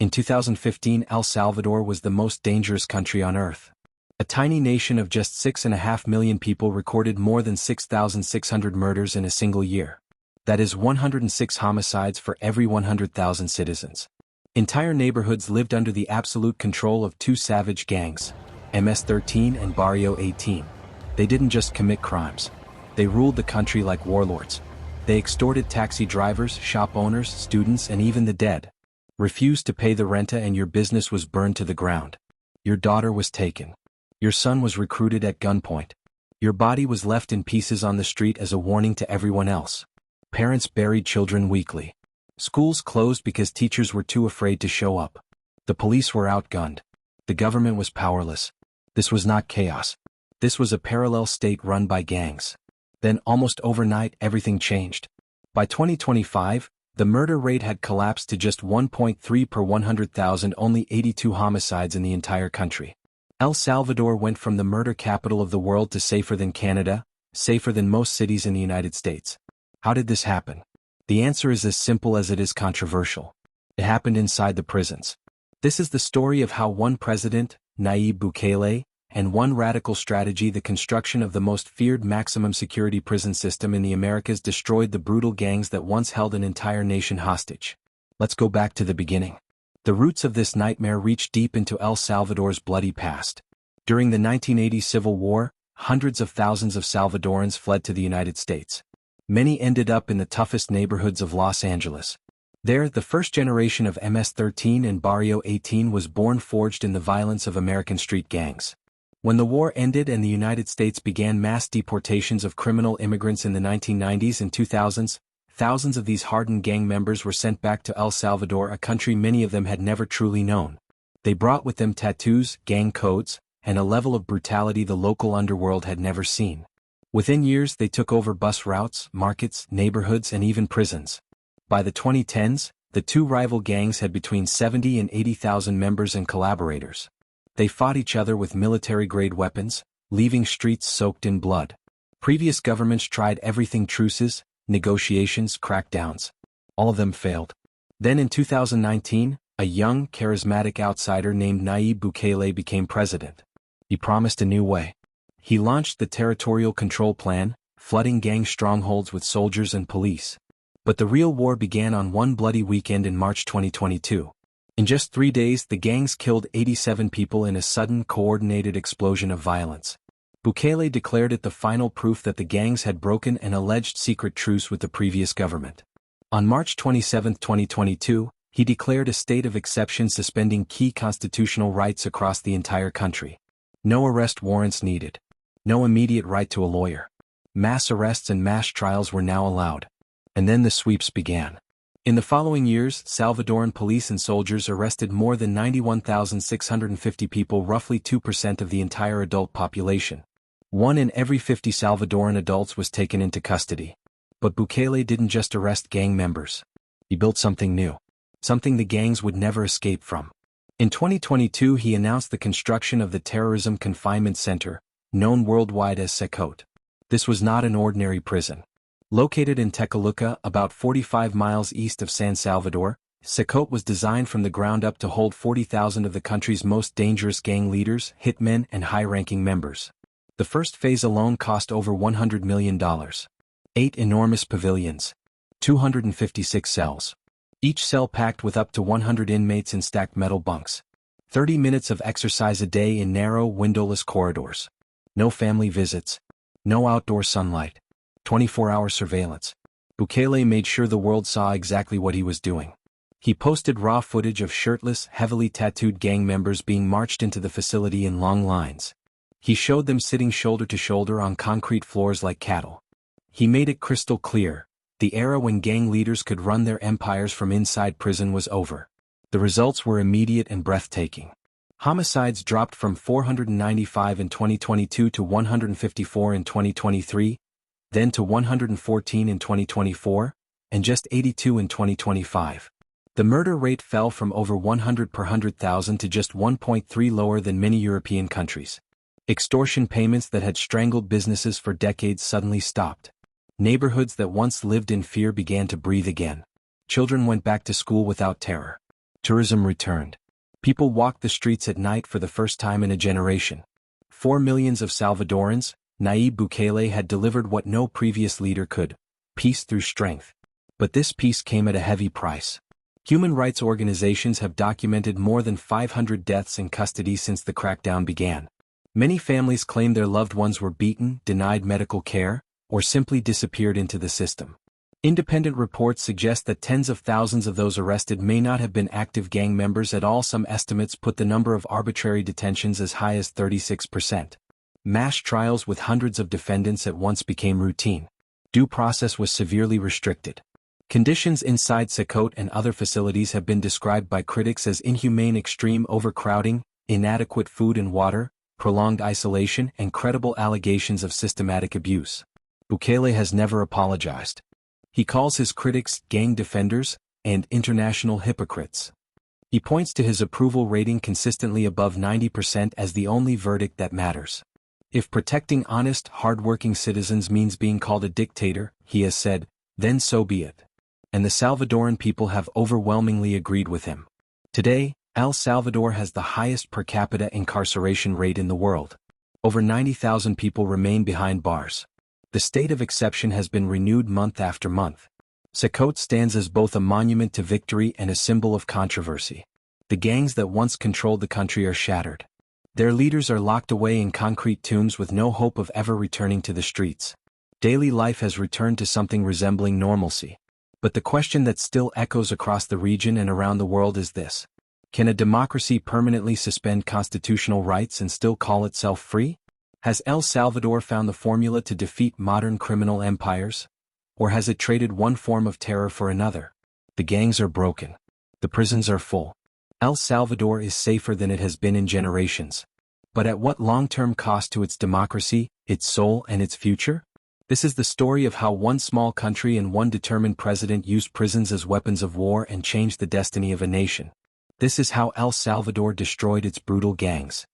In 2015, El Salvador was the most dangerous country on earth. A tiny nation of just 6.5 million people recorded more than 6,600 murders in a single year. That is 106 homicides for every 100,000 citizens. Entire neighborhoods lived under the absolute control of two savage gangs, MS-13 and Barrio 18. They didn't just commit crimes. They ruled the country like warlords. They extorted taxi drivers, shop owners, students, and even the dead. Refused to pay the renta and your business was burned to the ground. Your daughter was taken. Your son was recruited at gunpoint. Your body was left in pieces on the street as a warning to everyone else. Parents buried children weekly. Schools closed because teachers were too afraid to show up. The police were outgunned. The government was powerless. This was not chaos. This was a parallel state run by gangs. Then, almost overnight, everything changed. By 2025, the murder rate had collapsed to just 1.3 per 100,000, only 82 homicides in the entire country. El Salvador went from the murder capital of the world to safer than Canada, safer than most cities in the United States. How did this happen? The answer is as simple as it is controversial. It happened inside the prisons. This is the story of how one President, Nayib Bukele, and one radical strategy, the construction of the most feared maximum security prison system in the Americas, destroyed the brutal gangs that once held an entire nation hostage. Let's go back to the beginning. The roots of this nightmare reach deep into El Salvador's bloody past. During the 1980 Civil War, hundreds of thousands of Salvadorans fled to the United States. Many ended up in the toughest neighborhoods of Los Angeles. There, the first generation of MS-13 and Barrio 18 was born, forged in the violence of American street gangs. When the war ended and the United States began mass deportations of criminal immigrants in the 1990s and 2000s, thousands of these hardened gang members were sent back to El Salvador, a country many of them had never truly known. They brought with them tattoos, gang codes, and a level of brutality the local underworld had never seen. Within years, they took over bus routes, markets, neighborhoods, and even prisons. By the 2010s, the two rival gangs had between 70 and 80,000 members and collaborators. They fought each other with military-grade weapons, leaving streets soaked in blood. Previous governments tried everything: truces, negotiations, crackdowns. All of them failed. Then in 2019, a young, charismatic outsider named Nayib Bukele became president. He promised a new way. He launched the Territorial Control Plan, flooding gang strongholds with soldiers and police. But the real war began on one bloody weekend in March 2022. In just 3 days, the gangs killed 87 people in a sudden, coordinated explosion of violence. Bukele declared it the final proof that the gangs had broken an alleged secret truce with the previous government. On March 27, 2022, he declared a state of exception, suspending key constitutional rights across the entire country. No arrest warrants needed. No immediate right to a lawyer. Mass arrests and mass trials were now allowed. And then the sweeps began. In the following years, Salvadoran police and soldiers arrested more than 91,650 people, roughly 2% of the entire adult population. 1 in every 50 Salvadoran adults was taken into custody. But Bukele didn't just arrest gang members. He built something new. Something the gangs would never escape from. In 2022, he announced the construction of the Terrorism Confinement Center, known worldwide as CECOT. This was not an ordinary prison. Located in Tecoluca, about 45 miles east of San Salvador, CECOT was designed from the ground up to hold 40,000 of the country's most dangerous gang leaders, hitmen, and high-ranking members. The first phase alone cost over $100 million. 8 enormous pavilions. 256 cells. Each cell packed with up to 100 inmates in stacked metal bunks. 30 minutes of exercise a day in narrow, windowless corridors. No family visits. No outdoor sunlight. 24-hour surveillance. Bukele made sure the world saw exactly what he was doing. He posted raw footage of shirtless, heavily tattooed gang members being marched into the facility in long lines. He showed them sitting shoulder to shoulder on concrete floors like cattle. He made it crystal clear: the era when gang leaders could run their empires from inside prison was over. The results were immediate and breathtaking. Homicides dropped from 495 in 2022 to 154 in 2023, then to 114 in 2024, and just 82 in 2025. The murder rate fell from over 100 per 100,000 to just 1.3, lower than many European countries. Extortion payments that had strangled businesses for decades suddenly stopped. Neighborhoods that once lived in fear began to breathe again. Children went back to school without terror. Tourism returned. People walked the streets at night for the first time in a generation. 4 million of Salvadorans, Nayib Bukele had delivered what no previous leader could: peace through strength. But this peace came at a heavy price. Human rights organizations have documented more than 500 deaths in custody since the crackdown began. Many families claim their loved ones were beaten, denied medical care, or simply disappeared into the system. Independent reports suggest that tens of thousands of those arrested may not have been active gang members at all. Some estimates put the number of arbitrary detentions as high as 36%. Mass trials with hundreds of defendants at once became routine. Due process was severely restricted. Conditions inside CECOT and other facilities have been described by critics as inhumane: extreme overcrowding, inadequate food and water, prolonged isolation, and credible allegations of systematic abuse. Bukele has never apologized. He calls his critics gang defenders and international hypocrites. He points to his approval rating consistently above 90% as the only verdict that matters. If protecting honest, hard-working citizens means being called a dictator, he has said, then so be it. And the Salvadoran people have overwhelmingly agreed with him. Today, El Salvador has the highest per capita incarceration rate in the world. Over 90,000 people remain behind bars. The state of exception has been renewed month after month. CECOT stands as both a monument to victory and a symbol of controversy. The gangs that once controlled the country are shattered. Their leaders are locked away in concrete tombs with no hope of ever returning to the streets. Daily life has returned to something resembling normalcy. But the question that still echoes across the region and around the world is this: can a democracy permanently suspend constitutional rights and still call itself free? Has El Salvador found the formula to defeat modern criminal empires? Or has it traded one form of terror for another? The gangs are broken. The prisons are full. El Salvador is safer than it has been in generations. But at what long-term cost to its democracy, its soul, and its future? This is the story of how one small country and one determined president used prisons as weapons of war and changed the destiny of a nation. This is how El Salvador destroyed its brutal gangs.